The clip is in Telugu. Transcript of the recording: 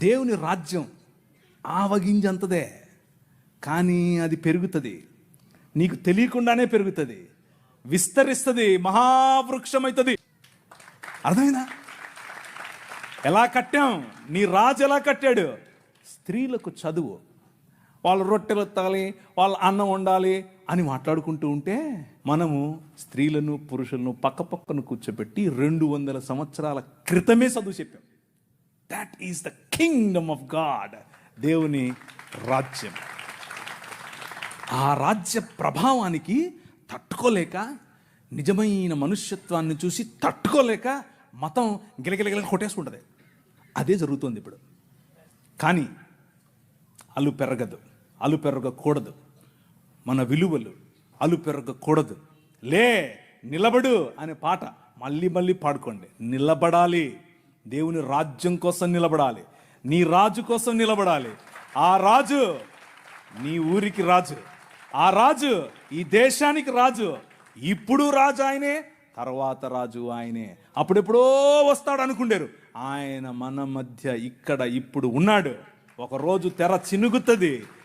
దేవుని రాజ్యం ఆవగింజంతదే, కానీ అది పెరుగుతుంది, నీకు తెలియకుండానే పెరుగుతుంది, విస్తరిస్తుంది, మహావృక్షమవుతుంది. అర్థమైందా? ఎలా కట్టాం? నీ రాజు ఎలా కట్టాడు? స్త్రీలకు చదువు, వాళ్ళు రొట్టెలు ఎత్తాలి, వాళ్ళ అన్నం వండాలి అని మాట్లాడుకుంటూ ఉంటే మనము స్త్రీలను పురుషులను పక్కపక్కను కూర్చోబెట్టి 200 సంవత్సరాల క్రితమే చదువు చెప్పాం. That is the Kingdom of God, దేవుని రాజ్యం. ఆ రాజ్య ప్రభావానికి తట్టుకోలేక, నిజమైన మనుష్యత్వాన్ని చూసి తట్టుకోలేక మతం గిలగిలగిల కొట్టేసుకుంటుంది. అదే జరుగుతుంది ఇప్పుడు. కానీ అలు పెరగకూడదు, మన విలువలు అలు పెరగకూడదు. లే నిలబడు అనే పాట మళ్ళీ మళ్ళీ పాడుకోండి. నిలబడాలి, దేవుని రాజ్యం కోసం నిలబడాలి, నీ రాజు కోసం నిలబడాలి. ఆ రాజు నీ ఊరికి రాజు, ఆ రాజు ఈ దేశానికి రాజు. ఇప్పుడు రాజు ఆయనే, తర్వాత రాజు ఆయనే. అప్పుడెప్పుడో వస్తాడు అనుకుంటారు, ఆయన మన మధ్య ఇక్కడ ఇప్పుడు ఉన్నాడు. ఒకరోజు తెర చినుగుతుంది.